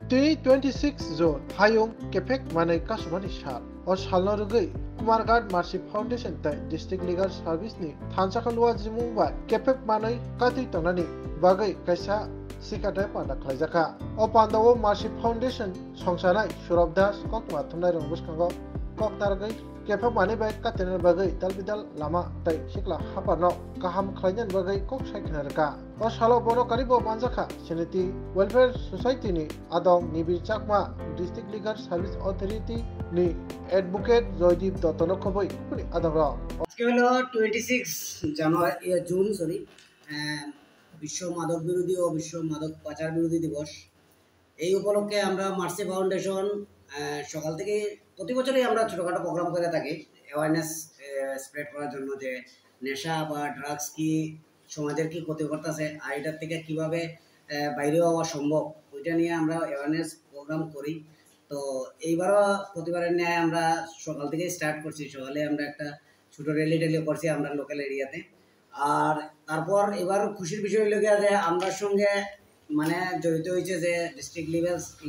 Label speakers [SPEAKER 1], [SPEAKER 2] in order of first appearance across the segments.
[SPEAKER 1] 26 June hayung kepek manai kasumani sal o salno rugai Kumarghat Marship Foundation tai District Legal Service ni thansakalua jimung bai kepek manai kati tonani bagai kaisa sikadai panda khlaijaka o pandawo Marship Foundation songsanai Surab Das kokma thumnai rong buskango koktargai kepek manai bai katenan bagai dalbidal lama tai sikla haparno kaham khlainan bagai kok saikhnarka o salo bono karibo manjaka seniti welfare society ni adong nibir chakma District Legal Service Authority ni advocate Joydeep Dottono khoboi kuni adoro
[SPEAKER 2] আজকে হলো 26 June বিশ্ব মাদক বিরোধী ও বিশ্ব মাদক পাচার বিরোধী দিবস। এই উপলক্ষে আমরা মার্সি ফাউন্ডেশন সকাল থেকে প্রতি বছরই আমরা ছোটখাটো প্রোগ্রাম করে থাকি অ্যাওয়ারনেস স্প্রেড করার জন্য যে নেশা বা ড্রাগস কি সমাজের কি ক্ষতি করতেছে আর এটার থেকে কীভাবে বাইরে হওয়া সম্ভব ওইটা নিয়ে আমরা অ্যাওয়ারনেস প্রোগ্রাম করি। তো এইবারও প্রতিবারের ন্যায় আমরা সকাল থেকে স্টার্ট করছি। সকালে আমরা একটা ছোটো র্যালি করছি আমরা লোকাল এরিয়াতে। আর তারপর এবার খুশির বিষয় হলো যে আমরার সঙ্গে মানে জড়িত হয়েছে যে ডিস্ট্রিক্ট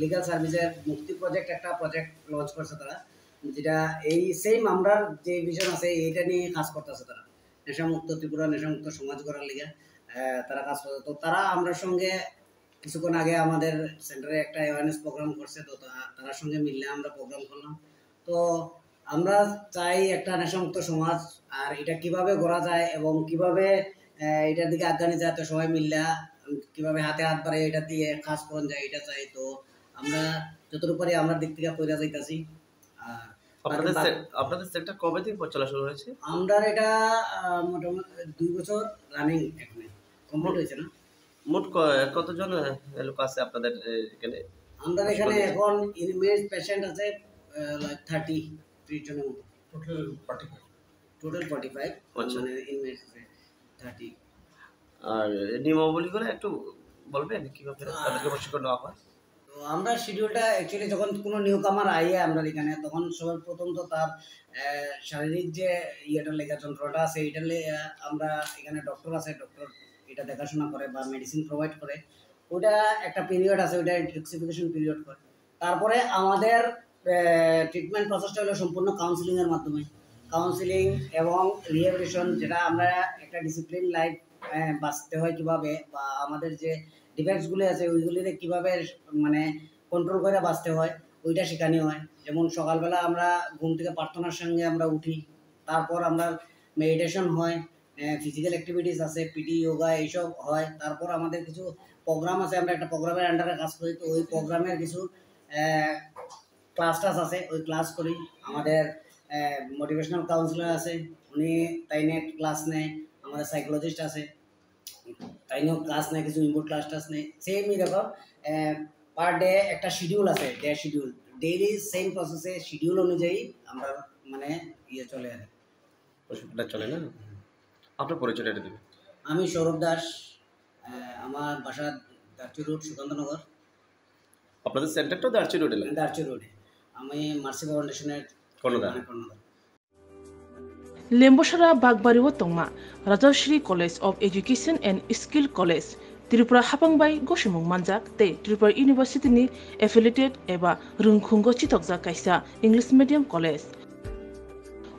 [SPEAKER 2] লিগাল সার্ভিসের মুক্তি প্রজেক্ট একটা প্রজেক্ট লঞ্চ করছে তারা, যেটা এই সেম আমরার যে ভিশন আছে এইটা নিয়ে কাজ করতেছে তারা, নেশামুক্ত ত্রিপুরা, নেশামুক্ত সমাজ করার লিগে তারা কাজ করছে। তো তারা আমরার সঙ্গে কিছুক্ষণ আগে আমাদের সেন্টারে একটা অ্যাওয়ারনেস প্রোগ্রাম করছে, তো তার সঙ্গে মিললে আমরা প্রোগ্রাম করলাম। তো আমরা চাই একটা নেশামুক্ত সমাজ, আর এটা কিভাবে গড়া যায় এবং কিভাবে এটার দিকে আগানি যায়, তো সবাই মিললে কিভাবে হাতে হাত বাড়ে এটা দিয়ে কাজ করা যায় এটা চাই। তো আমরা যতটুকু পারি আমরা দিক থেকে কইরা যাইতাছি।
[SPEAKER 3] আপনাদের সেক্টর কবে থেকে চলা শুরু হয়েছে?
[SPEAKER 2] আমরা এটা মোটামুটি 2 বছর রানিং এখানে কমপ্লিট হয়েছে না।
[SPEAKER 3] মোট কতজন লোক আছে আপনাদের এখানে?
[SPEAKER 2] আমাদের এখানে এখন ইনমেজ পেশেন্ট আছে 30 জনের মতো, টোটাল 45 মানে ইনমেজ আছে 30।
[SPEAKER 3] আর নিয়মাবলী করে একটু বলবেন কিভাবে তাদেরকে প্রশিক্ষণ দেওয়া হয়?
[SPEAKER 2] তো আমরা শিডিউলটা অ্যাকচুয়ালি যখন কোনো নিউ কামার আইয়ে আমরা এখানে, তখন সবার প্রথম তো তার শারীরিক যে ইয়েটার লেগে যন্ত্রটা আছে এইটার আমরা এখানে ডক্টর আছে, ডক্টর এটা দেখাশোনা করে বা মেডিসিন প্রোভাইড করে। ওটা একটা পিরিয়ড আছে, ওটা ডিটক্সিফিকেশন পিরিয়ড করে। তারপরে আমাদের ট্রিটমেন্ট প্রসেসটা হলো সম্পূর্ণ কাউন্সিলিংয়ের মাধ্যমে, কাউন্সিলিং এবং রিহ্যাবিলিটেশন, যেটা আমরা একটা ডিসিপ্লিন লাইফ বাঁচতে হয় কীভাবে, বা আমাদের যে ডিফেক্টসগুলি আছে ওইগুলিতে কীভাবে মানে কন্ট্রোল করে বাঁচতে হয় ওইটা শেখানো হয়। যেমন সকালবেলা আমরা ঘুম থেকে প্রার্থনার সঙ্গে আমরা উঠি, তারপর আমরা মেডিটেশন হয়, ফিজিক্যাল অ্যাক্টিভিটিস আছে, পিটি, যোগা এইসব হয়। তারপর আমাদের কিছু প্রোগ্রাম আছে, আমরা একটা প্রোগ্রামের আন্ডারে কাজ করি। তো ওই প্রোগ্রামের কিছু ক্লাস আছে, ওই ক্লাস করি। আমাদের মোটিভেশনাল কাউন্সিলার আছে, উনি তাই নিয়ে ক্লাস নেয়। আমাদের সাইকোলজিস্ট আছে, তাই নিয়েও ক্লাস নেয়, কিছু ইনপুট ক্লাস নেয়। সেম এরকম পার ডে একটা শিডিউল আছে, ডে শিডিউল, ডেইলি সেম প্রসেসে শিডিউল অনুযায়ী আমরা মানে চলে আর
[SPEAKER 3] প্রশিক্ষণটা চলে না। আপনার পরিচয়টা দেবেন?
[SPEAKER 2] আমি সৌরভ দাস, আমার বাসা দার্চি রোড, সুকান্তনগর।
[SPEAKER 3] আপনাদের সেন্টারটা দার্চি রোডে?
[SPEAKER 2] দার্চি রোডে। আমি মার্সি ফাউন্ডেশনের কর্ণধার।
[SPEAKER 4] Lembosara Bagbariwo Tongma, Rajashri College of Education and Skill College, Tripura Hapangbai Goshimung Manjak, Te Tripura University ni affiliated eba Rungkhungo Chitokja Kaisa English Medium College.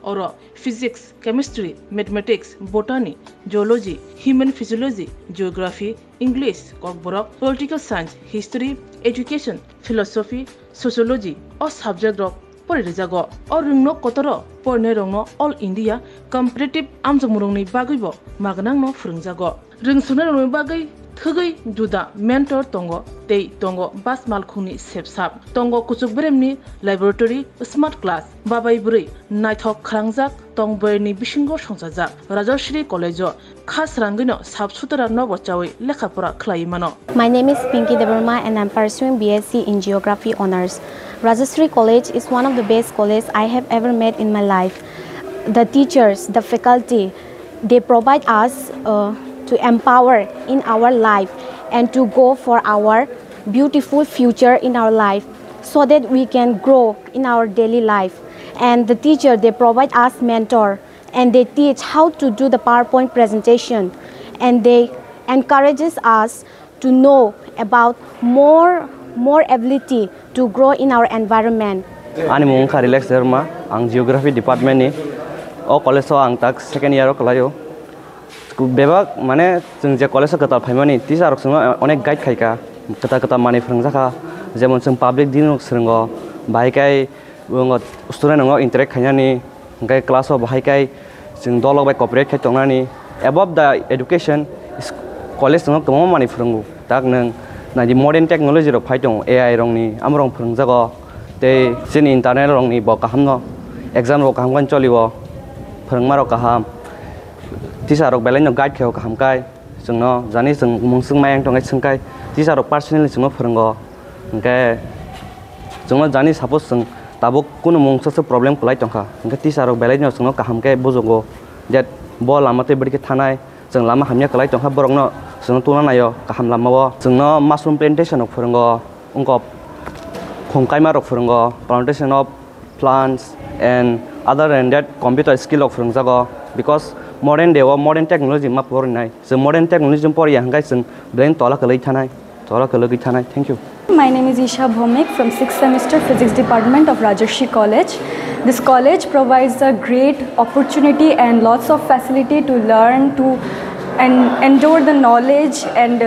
[SPEAKER 4] Oro Physics, Chemistry, Mathematics, Botany, Geology, Human Physiology, Geography, English, Kokborok, Political Science, History, Education, Philosophy, Sociology, or subject rock Porizago, or Rungno Kotoro, Pornerongno, All India, Competitive Amjamurungni Bagibo, Magnangno Frungzago, Ringsunarong Bagai, Tugai, Juda, Mentor Tongo, Tei Tongo, Bas Malkuni, Sepsap, Tongo Kutsukbremni, Laboratory, Smart Class, Babai Buri, Nighthawk Krangzak, Tongberni Bishingo Shonsazak, Rajashri College, Khasrangino, Subsutara Novochawi, Lekapura Klaimano.
[SPEAKER 5] My name is Pinky Devarma and I'm pursuing BSc in Geography Honours. Rajashri College is one of the best colleges I have ever met in my life. The teachers, the faculty, they provide us to empower in our life and to go for our beautiful future in our life so that we can grow in our daily life. And the teacher, they provide us mentor and they teach how to do the PowerPoint presentation, and they encourages us to know about more more ability to grow in our environment.
[SPEAKER 6] Ani mung ka relax derma ang geography department ni o college o ang tak second year o kalayo bebak mane jeng je college katal phaimani teacher rok sung onek guide khaika kata mani phrangjakha jemon jeng public din srungo bai kai ungo student ngo interact khainani ngai class o bai kai jeng dolok bai cooperate khai tongnani above the education college ngo kamo mani phrangu tak nang na di modern technology rok phai tong AI rong ni amrong phrangjago te sin internet rong ni bo kahamno exam rok kaham cholibo phrangma rok kaham teacher rok belai no guide kheo kaham kai jengno jani jeng mungsung mayang tongai sengkai teacher rok personally jengno phrango engke jengno jani suppose jeng tabuk kuno mungsa problem kulai tongkha engke teacher rok belai no jengno kaham kai bojogo that bo lamate bari ke thanai jeng lama hamya kulai tongkha borokno jengno tuna nayo kaham lamao jengno mushroom plantation rok phrango ungko khongkai rok phrango plantation of plants and other than that computer skill rok phrangjago because modern day or modern technology ma por nai so modern technology por yang guys brain tola kalai thanai thank you.
[SPEAKER 7] My name is Isha Bhomik from 6th semester physics department of Rajarshi College. This college provides a great opportunity and lots of facility to learn and endure the knowledge and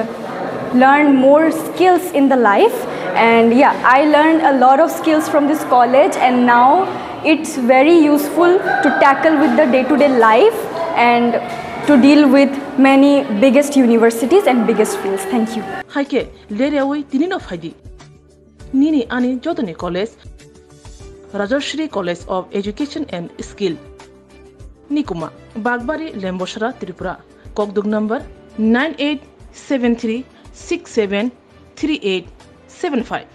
[SPEAKER 7] learn more skills in the life. And yeah, I learned a lot of skills from this college, and now it's very useful to tackle with the day-to-day life and to deal with many biggest universities and biggest fields. Thank you.
[SPEAKER 4] Haike lerewi tini no faidi. Nini ani jodoni college, Rajarshri College of Education and Skill. Nikuma Bagbari Lemboshra Tripura. Kokdug number 9873673875.